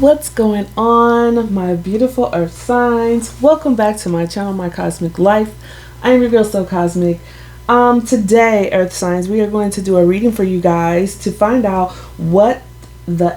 What's going on, my beautiful earth signs? Welcome back to my channel, My Cosmic Life. I am your girl, So Cosmic. Today, earth signs, we are going to do a reading for you guys to find out what the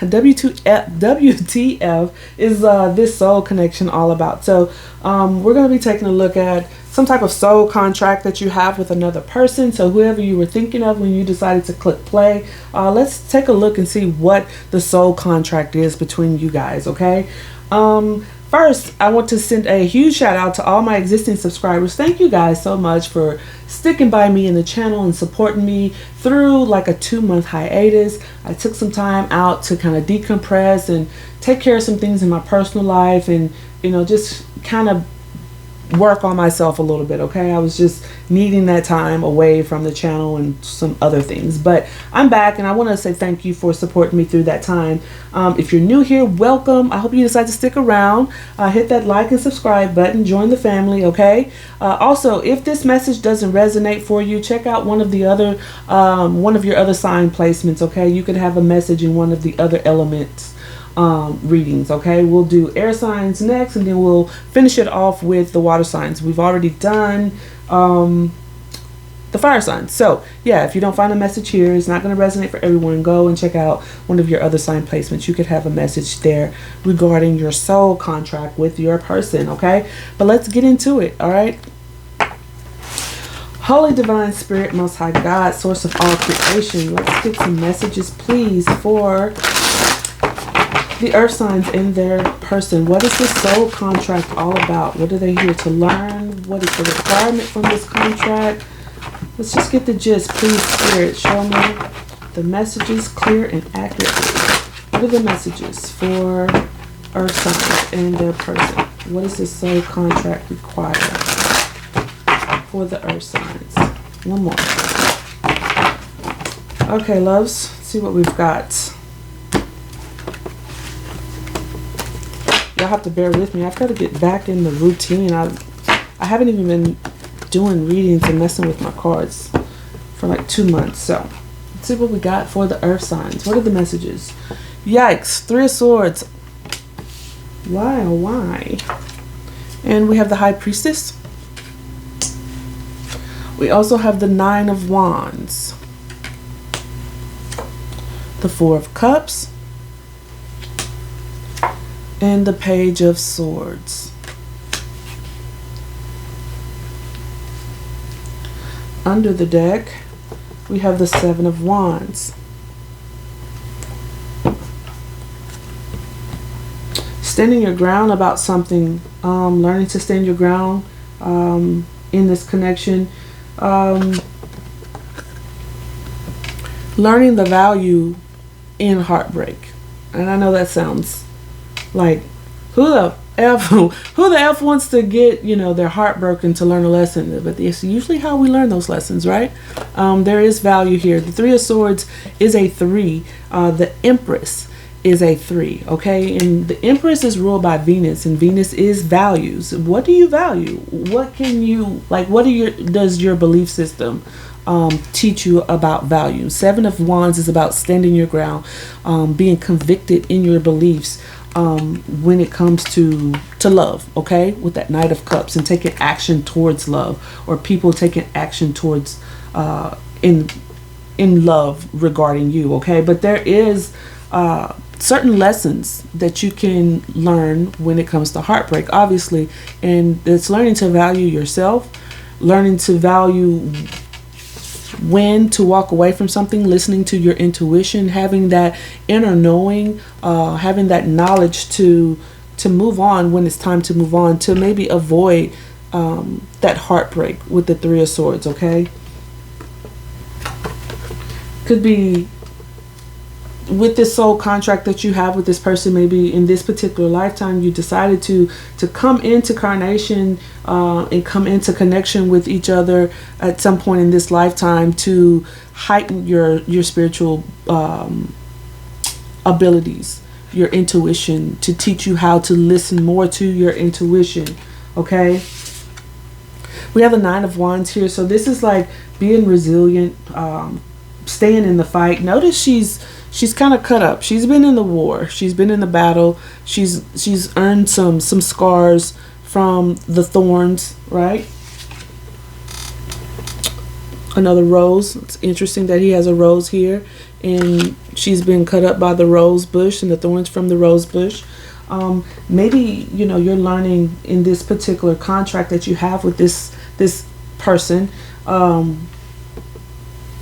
WTF is this soul connection all about. So we're going to be taking a look at some type of soul contract that you have with another person. So whoever you were thinking of when you decided to click play, let's take a look and see what the soul contract is between you guys. Okay. First, I want to send a huge shout out to all my existing subscribers. Thank you guys so much for sticking by me in the channel and supporting me through like a 2-month hiatus. I took some time out to kind of decompress and take care of some things in my personal life and, you know, just kind of work on myself a little bit. Okay, I was just needing that time away from the channel and some other things, but I'm back and I want to say thank you for supporting me through that time. If you're new here, welcome. I hope you decide to stick around. Hit that like and subscribe button, join the family. Okay, also, if this message doesn't resonate for you, check out one of your other sign placements. Okay, you could have a message in one of the other elements readings. Okay, we'll do air signs next and then we'll finish it off with the water signs. We've already done the fire signs. So yeah, if you don't find a message here, it's not going to resonate for everyone, go and check out one of your other sign placements. You could have a message there regarding your soul contract with your person. Okay, but let's get into it. All right. Holy Divine Spirit, Most High God, Source of all creation, let's get some messages please for the earth signs in their person. What is this soul contract all about? What are they here to learn? What is the requirement from this contract? Let's just get the gist. Please, Spirit, show me the messages clear and accurate. What are the messages for earth signs in their person? What does this soul contract require for the earth signs? One more. Okay, loves. Let's see what we've got. Y'all have to bear with me. I've got to get back in the routine. I haven't even been doing readings and messing with my cards for like 2 months. So let's see what we got for the earth signs. What are the messages? Yikes. 3 of Swords. Why, oh why? And we have the High Priestess. We also have the 9 of Wands. The 4 of Cups. And the Page of Swords. Under the deck, we have the 7 of Wands. Standing your ground about something, learning to stand your ground in this connection. Learning the value in heartbreak. And I know that sounds like, who the F wants to get, you know, their heart broken to learn a lesson? But it's usually how we learn those lessons, right? There is value here. The 3 of Swords is a 3. The Empress is a 3. Okay, and the Empress is ruled by Venus, and Venus is values. What do you value? What can you like? What are does your belief system teach you about value? 7 of Wands is about standing your ground, being convicted in your beliefs. When it comes to love, okay, with that Knight of Cups, and taking action towards love, or people taking action towards in love regarding you, okay. But there is certain lessons that you can learn when it comes to heartbreak, obviously, and it's learning to value yourself, learning to value when to walk away from something, listening to your intuition, having that inner knowing, having that knowledge to move on when it's time to move on, to maybe avoid that heartbreak with the 3 of Swords. Okay, could be with this soul contract that you have with this person. Maybe in this particular lifetime you decided to come into carnation and come into connection with each other at some point in this lifetime to heighten your spiritual abilities, your intuition, to teach you how to listen more to your intuition. Okay, we have the 9 of Wands here, so this is like being resilient, staying in the fight. Notice she's she's kind of cut up. She's been in the war. She's been in the battle. She's earned some scars from the thorns, right? Another rose. It's interesting that he has a rose here, and she's been cut up by the rose bush and the thorns from the rose bush. Maybe, you know, you're learning in this particular contract that you have with this person,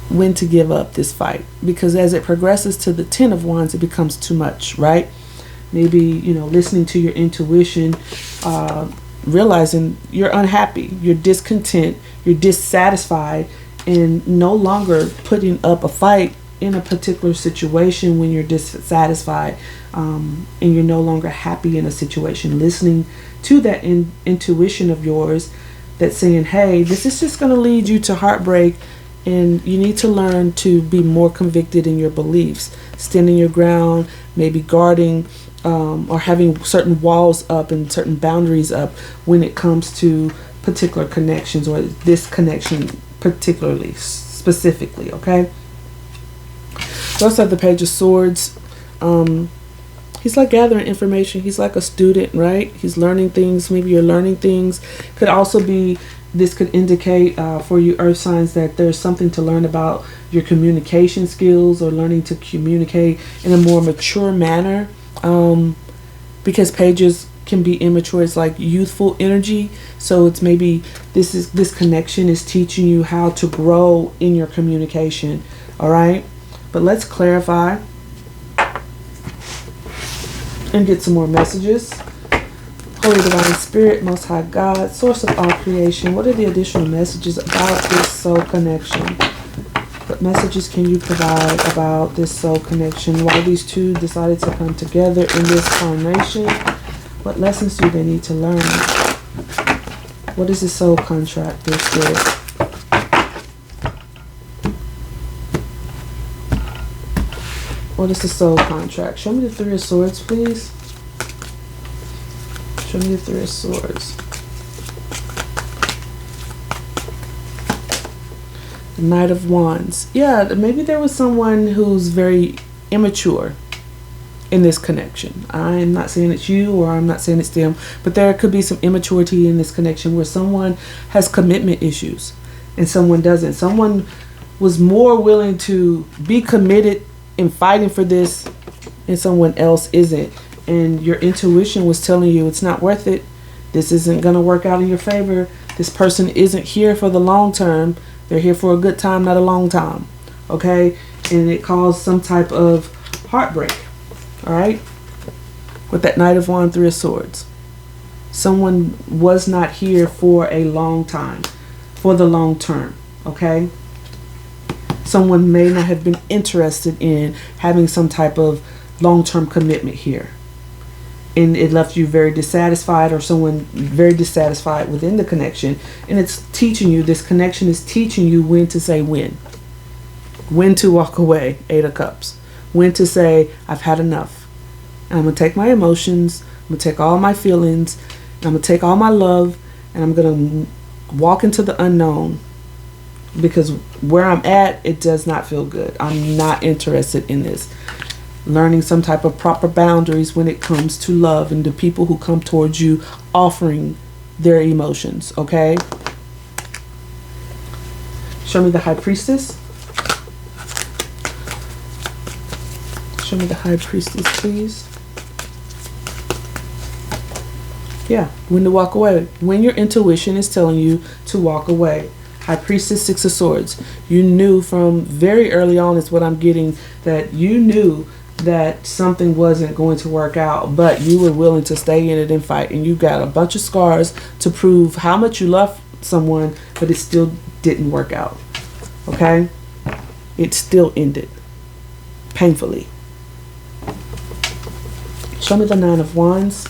when to give up this fight, because as it progresses to the 10 of Wands, it becomes too much, right? Maybe, you know, listening to your intuition, realizing you're unhappy, you're discontent, you're dissatisfied, and no longer putting up a fight in a particular situation when you're dissatisfied, and you're no longer happy in a situation. Listening to that intuition of yours that's saying, hey, this is just going to lead you to heartbreak, and you need to learn to be more convicted in your beliefs, standing your ground, maybe guarding, or having certain walls up and certain boundaries up when it comes to particular connections, or this connection particularly, specifically, okay? We also have the Page of Swords. He's like gathering information. He's like a student, right? He's learning things. Maybe you're learning things. Could also be, this could indicate for you earth signs that there's something to learn about your communication skills, or learning to communicate in a more mature manner, because pages can be immature. It's like youthful energy. So it's maybe this connection is teaching you how to grow in your communication. All right, but let's clarify and get some more messages. Holy Divine Spirit, Most High God, Source of all creation, what are the additional messages about this soul connection? What messages can you provide about this soul connection? Why these two decided to come together in this carnation? What lessons do they need to learn? What is this soul contract, dear Spirit? What is the soul contract? Show me the Three of Swords, please. Show me the Three of Swords. The Knight of Wands. Yeah, maybe there was someone who's very immature in this connection. I'm not saying it's you, or I'm not saying it's them, but there could be some immaturity in this connection where someone has commitment issues and someone doesn't. Someone was more willing to be committed in fighting for this, and someone else isn't. And your intuition was telling you it's not worth it. This isn't going to work out in your favor. This person isn't here for the long term. They're here for a good time, not a long time. Okay? And it caused some type of heartbreak. All right? With that Knight of Wands, Three of Swords. Someone was not here for a long time, for the long term. Okay? Someone may not have been interested in having some type of long-term commitment here. And it left you very dissatisfied, or someone very dissatisfied within the connection. And it's teaching you, this connection is teaching you when to say when. When to walk away, Eight of Cups. When to say, I've had enough. And I'm going to take my emotions, I'm going to take all my feelings, and I'm going to take all my love, and I'm going to walk into the unknown. Because where I'm at, it does not feel good. I'm not interested in this. Learning some type of proper boundaries when it comes to love and the people who come towards you offering their emotions, okay? Show me the High Priestess. Show me the High Priestess, please. Yeah, when to walk away. When your intuition is telling you to walk away. High Priestess, Six of Swords. You knew from very early on, is what I'm getting, that you knew that something wasn't going to work out, but you were willing to stay in it and fight. And you got a bunch of scars to prove how much you love someone, but it still didn't work out. Okay? It still ended painfully. Show me the Nine of Wands.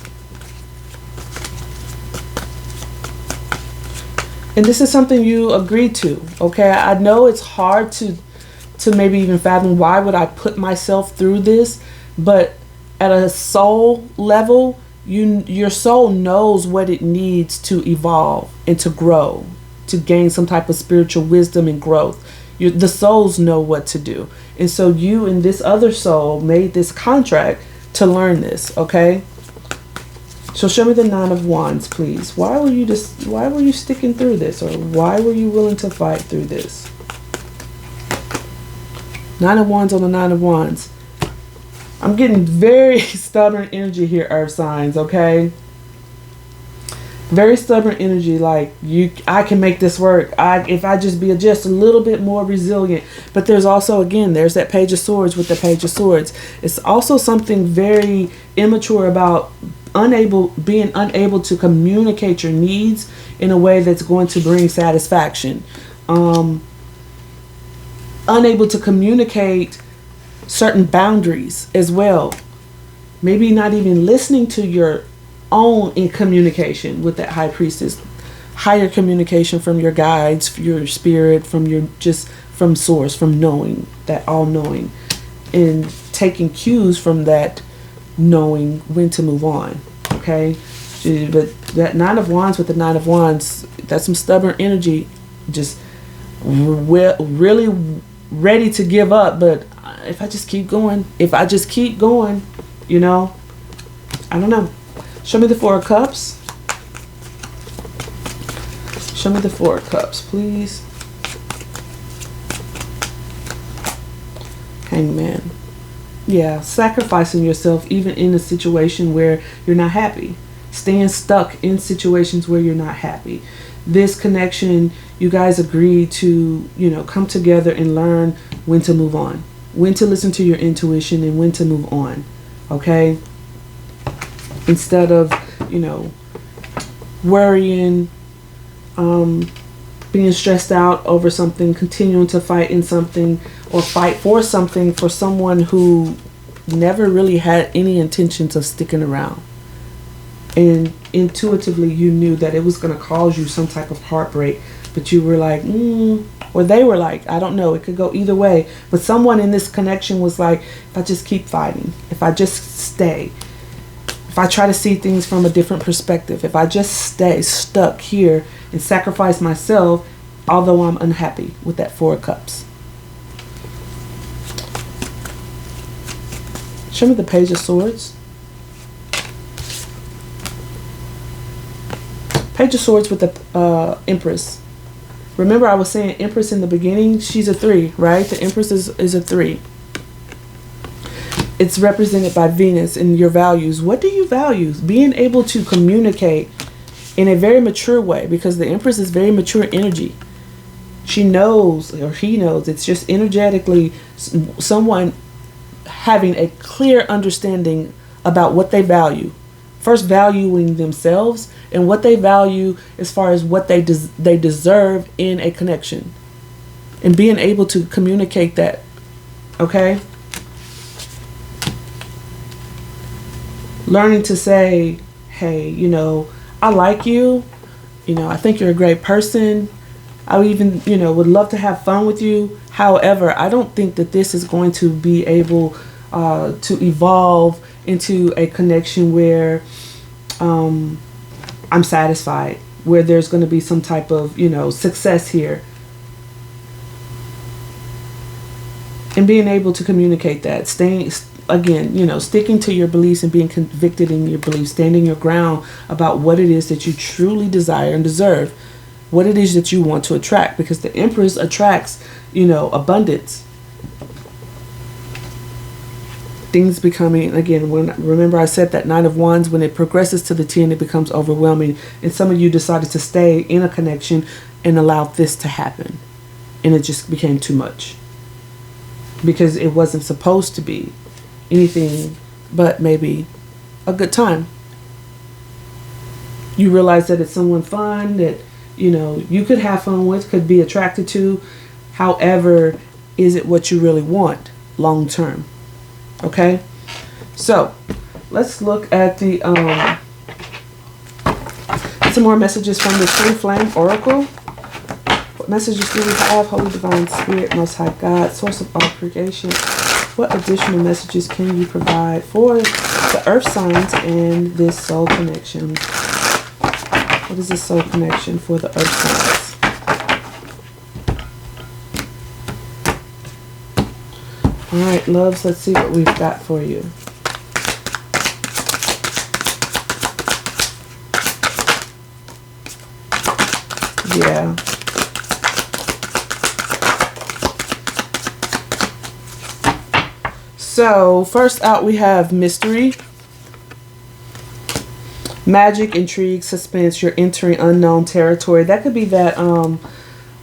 And this is something you agreed to, okay? I know it's hard to maybe even fathom, why would I put myself through this? But at a soul level, your soul knows what it needs to evolve and to grow, to gain some type of spiritual wisdom and growth. The souls know what to do. And so you and this other soul made this contract to learn this, okay? So show me the Nine of Wands, please. Why were you sticking through this? Or why were you willing to fight through this? Nine of Wands on the Nine of Wands. I'm getting very stubborn energy here, earth signs, okay? Very stubborn energy, like I can make this work. If I just be just a little bit more resilient. But there's also, again, there's that Page of Swords with the Page of Swords. It's also something very immature about being unable to communicate your needs in a way that's going to bring satisfaction. Unable to communicate certain boundaries as well. Maybe not even listening to your own in communication with that High Priestess. Higher communication from your guides, your spirit, from source, from knowing, that all knowing, and taking cues from that knowing when to move on. Okay, but that Nine of Wands with the Nine of Wands, that's some stubborn energy, just really ready to give up. But if I just keep going, you know, I don't know. Show me the Four of Cups. Show me the Four of Cups, please. Hangman. Yeah, sacrificing yourself even in a situation where you're not happy. Staying stuck in situations where you're not happy. This connection, you guys agreed to, you know, come together and learn when to move on. When to listen to your intuition and when to move on. Okay? Instead of, you know, worrying, being stressed out over something, continuing to fight in something, or fight for something for someone who never really had any intentions of sticking around. And intuitively you knew that it was going to cause you some type of heartbreak, but you were like, or they were like, I don't know, it could go either way. But someone in this connection was like, if I just keep fighting, if I just stay, if I try to see things from a different perspective, if I just stay stuck here and sacrifice myself, although I'm unhappy with that Four of Cups. Show me the Page of Swords. Page of Swords with the Empress. Remember I was saying Empress in the beginning, she's a 3, right? The Empress is a 3. It's represented by Venus and your values. What do you value? Being able to communicate in a very mature way, because the Empress is very mature energy. She knows, or he knows, it's just energetically someone having a clear understanding about what they value. First valuing themselves and what they value as far as what they deserve in a connection. And being able to communicate that. Okay? Learning to say, hey, you know, I like you. You know, I think you're a great person. I even, you know, would love to have fun with you. However, I don't think that this is going to be able to evolve into a connection where I'm satisfied, where there's going to be some type of, you know, success here. And being able to communicate that, again, you know, sticking to your beliefs and being convicted in your beliefs, standing your ground about what it is that you truly desire and deserve, what it is that you want to attract, because the Empress attracts, you know, abundance. Things becoming, again, remember I said that Nine of Wands, when it progresses to the 10, it becomes overwhelming. And some of you decided to stay in a connection and allow this to happen. And it just became too much. Because it wasn't supposed to be anything but maybe a good time. You realize that it's someone fun that, you know, you could have fun with, could be attracted to. However, is it what you really want long term? Okay, so let's look at the some more messages from the Twin Flame Oracle. What messages do we have? Holy Divine Spirit, Most High God, Source of all creation. What additional messages can you provide for the Earth signs and this soul connection? What is the soul connection for the Earth signs? All right, loves, let's see what we've got for you. Yeah. So, first out we have mystery, magic, intrigue, suspense. You're entering unknown territory. That could be that,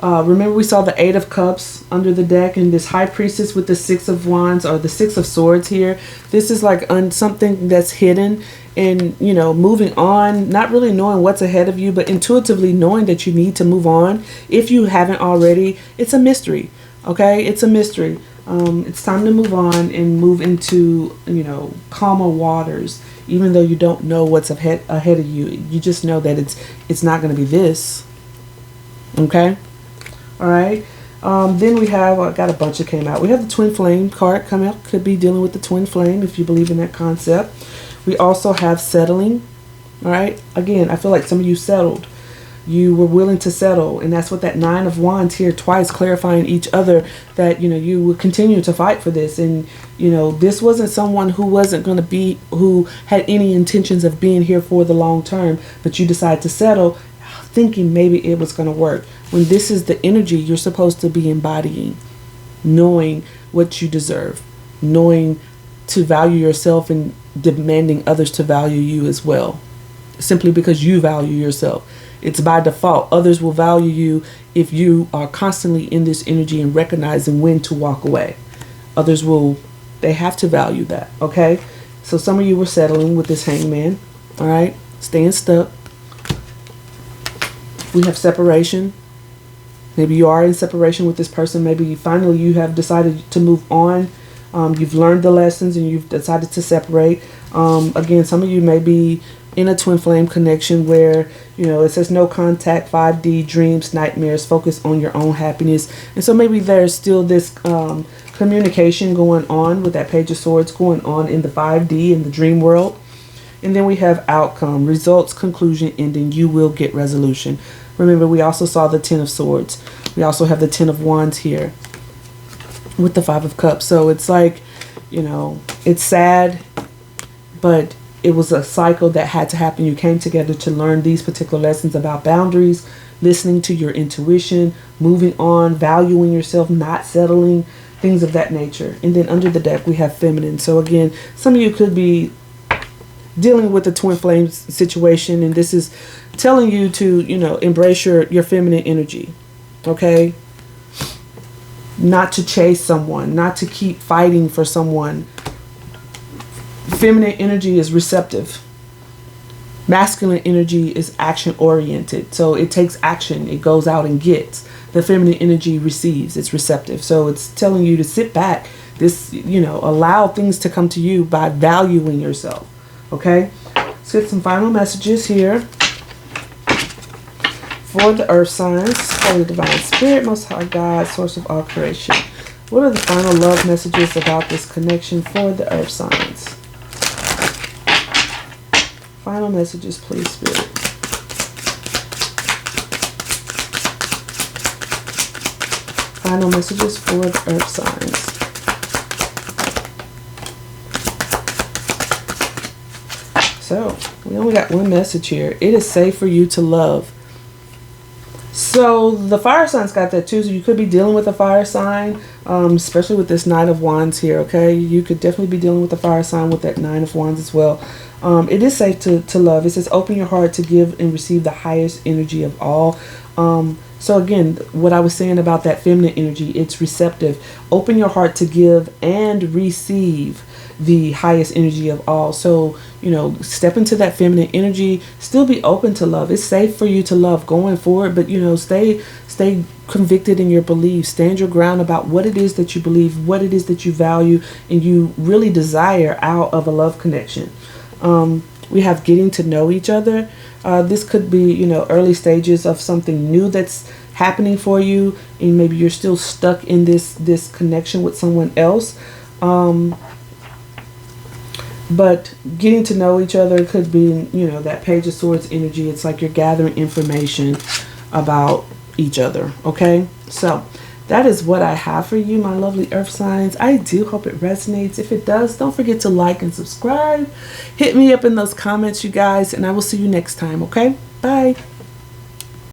remember we saw the Eight of Cups under the deck and this High Priestess with the Six of Wands or the Six of Swords here. This is like something that's hidden and, you know, moving on, not really knowing what's ahead of you, but intuitively knowing that you need to move on. If you haven't already, it's a mystery, okay? It's a mystery. It's time to move on and move into, you know, calmer waters. Even though you don't know what's ahead of you, you just know that it's not going to be this. Okay? All right. Then we have, I got a bunch that came out. We have the Twin Flame card come out. Could be dealing with the Twin Flame if you believe in that concept. We also have settling. All right. Again, I feel like some of you settled. You were willing to settle, and that's what that Nine of Wands here twice clarifying each other that, you know, you would continue to fight for this. And, you know, this wasn't someone who wasn't going to be, who had any intentions of being here for the long term, but you decided to settle thinking maybe it was going to work. When this is the energy you're supposed to be embodying, knowing what you deserve, knowing to value yourself and demanding others to value you as well, simply because you value yourself. It's by default. Others will value you if you are constantly in this energy and recognizing when to walk away. Others will, they have to value that, okay? So some of you were settling with this Hangman, all right? Staying stuck. We have separation. Maybe you are in separation with this person. Maybe finally you have decided to move on. You've learned the lessons and you've decided to separate. Again, some of you may be in a twin flame connection where, you know, it says no contact, 5D, dreams, nightmares, focus on your own happiness. And so maybe there's still this communication going on with that Page of Swords going on in the 5D in the dream world. And then we have outcome, results, conclusion, ending. You will get resolution. Remember, we also saw the 10 of Swords. We also have the 10 of Wands here with the 5 of Cups. So it's like, you know, it's sad, but it was a cycle that had to happen. You came together to learn these particular lessons about boundaries, listening to your intuition, moving on, valuing yourself, not settling, things of that nature. And then under the deck, we have feminine. So again, some of you could be dealing with the twin flames situation, and this is telling you to, you know, embrace your feminine energy, okay? Not to chase someone, not to keep fighting for someone. Feminine energy is receptive. Masculine energy is action oriented. So it takes action. It goes out and gets. The feminine energy receives. It's receptive. So it's telling you to sit back. This, you know, allow things to come to you by valuing yourself. Okay? Let's get some final messages here for the earth signs. Holy Divine Spirit, Most High God, Source of all creation. What are the final love messages about this connection for the earth signs? Final messages, please, Spirit. Final messages for the earth signs. So, we only got one message here. It is safe for you to love. So, the fire signs got that too. So, you could be dealing with a fire sign, especially with this Knight of Wands here, okay? You could definitely be dealing with a fire sign with that Nine of Wands as well. It is safe to love. It says open your heart to give and receive the highest energy of all. So again, what I was saying about that feminine energy, it's receptive. Open your heart to give and receive the highest energy of all. So, you know, step into that feminine energy, still be open to love. It's safe for you to love going forward, but, you know, stay convicted in your beliefs. Stand your ground about what it is that you believe, what it is that you value, and you really desire out of a love connection. We have getting to know each other. This could be, you know, early stages of something new that's happening for you, and maybe you're still stuck in this connection with someone else. But getting to know each other could be, you know, that Page of Swords energy. It's like you're gathering information about each other. Okay, so that is what I have for you, my lovely earth signs. I do hope it resonates. If it does, don't forget to like and subscribe. Hit me up in those comments, you guys, and I will see you next time, okay? Bye.